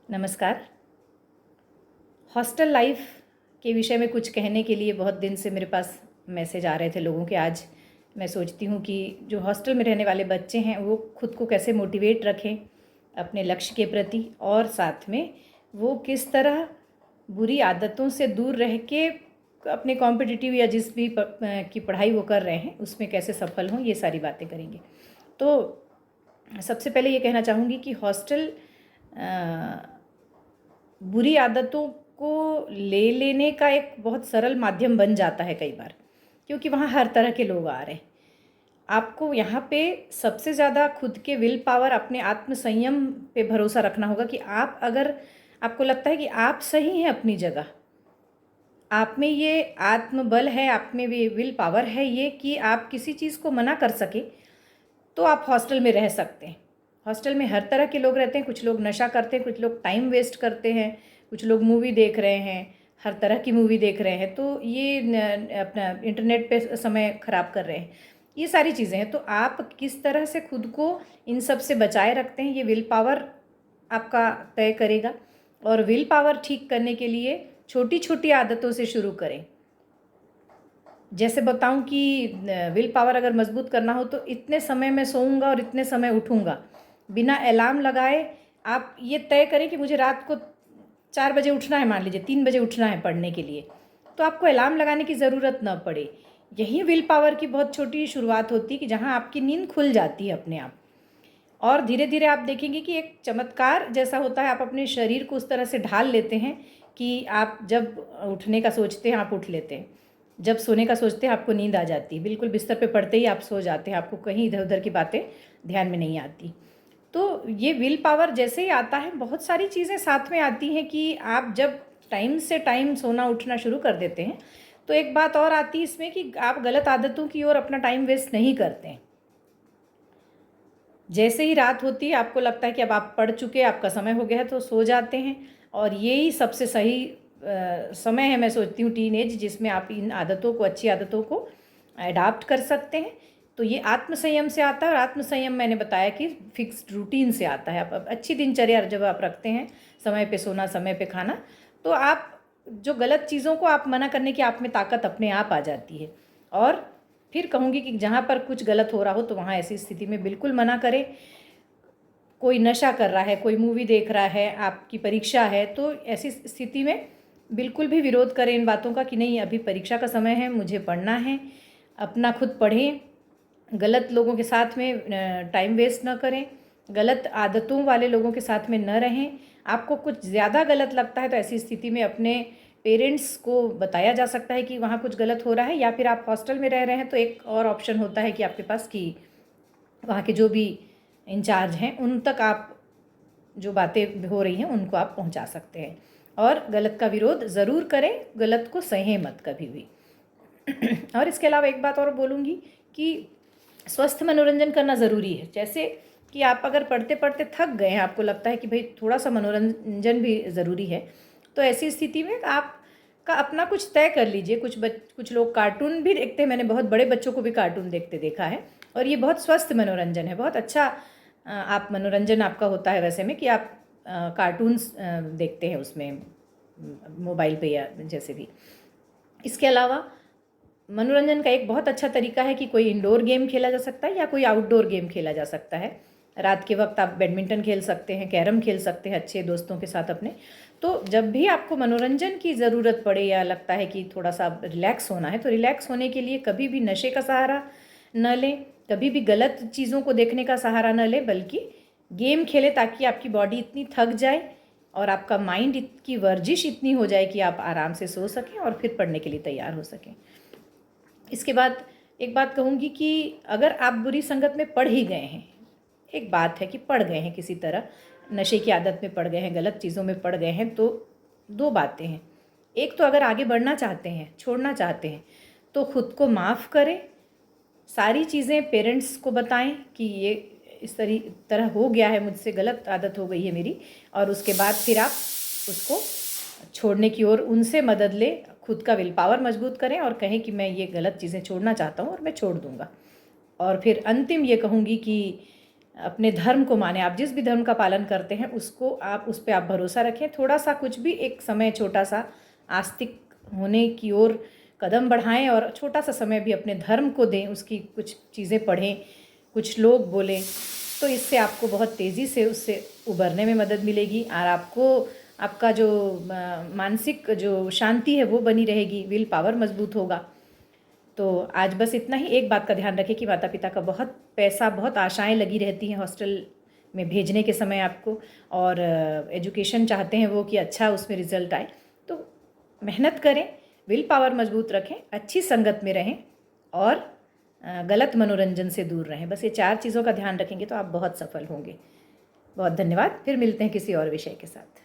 नमस्कार। Hostel life के विषय में कुछ कहने के लिए बहुत दिन से मेरे पास मैसेज आ रहे थे लोगों के। आज मैं सोचती हूँ कि जो हॉस्टल में रहने वाले बच्चे हैं वो खुद को कैसे मोटिवेट रखें अपने लक्ष्य के प्रति, और साथ में वो किस तरह बुरी आदतों से दूर रह के अपने कॉम्पिटिटिव या जिस भी की पढ़ाई वो कर रहे हैं उसमें कैसे सफल हों, ये सारी बातें करेंगे। तो सबसे पहले ये कहना चाहूँगी कि हॉस्टल बुरी आदतों को ले लेने का एक बहुत सरल माध्यम बन जाता है कई बार, क्योंकि वहाँ हर तरह के लोग आ रहे हैं। आपको यहाँ पे सबसे ज़्यादा खुद के विल पावर, अपने आत्म संयम पे भरोसा रखना होगा कि आप अगर आपको लगता है कि आप सही हैं अपनी जगह, आप में ये आत्मबल है, आप में भी विल पावर है ये कि आप किसी चीज़ को मना कर सके, तो आप हॉस्टल में रह सकते हैं। हॉस्टल में हर तरह के लोग रहते हैं। कुछ लोग नशा करते हैं, कुछ लोग टाइम वेस्ट करते हैं, कुछ लोग मूवी देख रहे हैं, हर तरह की मूवी देख रहे हैं, तो ये अपना इंटरनेट पे समय ख़राब कर रहे हैं। ये सारी चीज़ें हैं। तो आप किस तरह से खुद को इन सब से बचाए रखते हैं, ये विल पावर आपका तय करेगा। और विल पावर ठीक करने के लिए छोटी छोटी आदतों से शुरू करें। जैसे बताऊं कि विल पावर अगर मजबूत करना हो तो इतने समय मैं सोऊंगा और इतने समय उठूंगा, बिना अलार्म लगाए आप ये तय करें कि मुझे रात को 4 बजे उठना है, मान लीजिए 3 बजे उठना है पढ़ने के लिए, तो आपको अलार्म लगाने की ज़रूरत न पड़े। यही विल पावर की बहुत छोटी शुरुआत होती है कि जहाँ आपकी नींद खुल जाती है अपने आप। और धीरे धीरे आप देखेंगे कि एक चमत्कार जैसा होता है, आप अपने शरीर को उस तरह से ढाल लेते हैं कि आप जब उठने का सोचते हैं आप उठ लेते हैं, जब सोने का सोचते हैं आपको नींद आ जाती है, बिल्कुल बिस्तर पे पड़ते ही आप सो जाते हैं, आपको कहीं इधर उधर की बातें ध्यान में नहीं आती। तो ये विल पावर जैसे ही आता है, बहुत सारी चीज़ें साथ में आती हैं कि आप जब टाइम से टाइम सोना उठना शुरू कर देते हैं तो एक बात और आती है इसमें कि आप गलत आदतों की ओर अपना टाइम वेस्ट नहीं करते हैं। जैसे ही रात होती है आपको लगता है कि अब आप पढ़ चुके, आपका समय हो गया है, तो सो जाते हैं। और यही सबसे सही समय है, मैं सोचती हूँ, टीनेज, जिसमें आप इन आदतों को, अच्छी आदतों को अडॉप्ट कर सकते हैं। तो ये आत्मसंयम से आता है, और आत्मसंयम मैंने बताया कि फिक्स्ड रूटीन से आता है। आप अच्छी दिनचर्या जब आप रखते हैं, समय पे सोना, समय पे खाना, तो आप जो गलत चीज़ों को आप मना करने की आप में ताकत अपने आप आ जाती है। और फिर कहूँगी कि जहाँ पर कुछ गलत हो रहा हो तो वहाँ ऐसी स्थिति में बिल्कुल मना करें। कोई नशा कर रहा है, कोई मूवी देख रहा है, आपकी परीक्षा है, तो ऐसी स्थिति में बिल्कुल भी विरोध करें इन बातों का कि नहीं, अभी परीक्षा का समय है, मुझे पढ़ना है। अपना खुद पढ़ें, गलत लोगों के साथ में टाइम वेस्ट न करें, गलत आदतों वाले लोगों के साथ में न रहें। आपको कुछ ज़्यादा गलत लगता है तो ऐसी स्थिति में अपने पेरेंट्स को बताया जा सकता है कि वहाँ कुछ गलत हो रहा है। या फिर आप हॉस्टल में रह रहे हैं तो एक और ऑप्शन होता है कि आपके पास कि वहाँ के जो भी इंचार्ज हैं उन तक आप जो बातें हो रही हैं उनको आप पहुँचा सकते हैं। और गलत का विरोध ज़रूर करें, गलत को सहें मत कभी भी। और इसके अलावा एक बात और बोलूँगी कि स्वस्थ मनोरंजन करना ज़रूरी है। जैसे कि आप अगर पढ़ते पढ़ते थक गए हैं, आपको लगता है कि भाई थोड़ा सा मनोरंजन भी ज़रूरी है, तो ऐसी स्थिति में आप का अपना कुछ तय कर लीजिए। कुछ लोग कार्टून भी देखते हैं, मैंने बहुत बड़े बच्चों को भी कार्टून देखते देखा है, और ये बहुत स्वस्थ मनोरंजन है, बहुत अच्छा आप मनोरंजन आपका होता है वैसे में कि आप कार्टून्स देखते हैं उसमें, मोबाइल पे या जैसे भी। इसके अलावा मनोरंजन का एक बहुत अच्छा तरीका है कि कोई इंडोर गेम खेला जा सकता है या कोई आउटडोर गेम खेला जा सकता है। रात के वक्त आप बैडमिंटन खेल सकते हैं, कैरम खेल सकते हैं अच्छे दोस्तों के साथ अपने। तो जब भी आपको मनोरंजन की ज़रूरत पड़े या लगता है कि थोड़ा सा रिलैक्स होना है, तो रिलैक्स होने के लिए कभी भी नशे का सहारा न लें, कभी भी गलत चीज़ों को देखने का सहारा न लें, बल्कि गेम खेलें ताकि आपकी बॉडी इतनी थक जाए और आपका माइंड की वर्जिश इतनी हो जाए कि आप आराम से सो सकें और फिर पढ़ने के लिए तैयार हो सकें। इसके बाद एक बात कहूँगी कि अगर आप बुरी संगत में पड़ ही गए हैं, एक बात है कि पड़ गए हैं, किसी तरह नशे की आदत में पड़ गए हैं, गलत चीज़ों में पड़ गए हैं, तो दो बातें हैं। एक तो अगर आगे बढ़ना चाहते हैं, छोड़ना चाहते हैं, तो खुद को माफ़ करें, सारी चीज़ें पेरेंट्स को बताएं कि ये इस तरह हो गया है, मुझसे गलत आदत हो गई है मेरी, और उसके बाद फिर आप उसको छोड़ने की ओर उनसे मदद लें। खुद का विल पावर मजबूत करें और कहें कि मैं ये गलत चीज़ें छोड़ना चाहता हूँ और मैं छोड़ दूँगा। और फिर अंतिम ये कहूँगी कि अपने धर्म को माने। आप जिस भी धर्म का पालन करते हैं उसको आप, उस पर आप भरोसा रखें। थोड़ा सा कुछ भी एक समय छोटा सा आस्तिक होने की ओर कदम बढ़ाएं और छोटा सा समय भी अपने धर्म को दें, उसकी कुछ चीज़ें पढ़ें, कुछ लोग बोलें, तो इससे आपको बहुत तेज़ी से उससे उबरने में मदद मिलेगी और आपको आपका जो मानसिक जो शांति है वो बनी रहेगी, विल पावर मजबूत होगा। तो आज बस इतना ही। एक बात का ध्यान रखें कि माता पिता का बहुत पैसा, बहुत आशाएं लगी रहती हैं हॉस्टल में भेजने के समय आपको, और एजुकेशन चाहते हैं वो कि अच्छा उसमें रिजल्ट आए। तो मेहनत करें, विल पावर मजबूत रखें, अच्छी संगत में रहें और गलत मनोरंजन से दूर रहें। बस ये 4 चीज़ों का ध्यान रखेंगे तो आप बहुत सफल होंगे। बहुत धन्यवाद। फिर मिलते हैं किसी और विषय के साथ।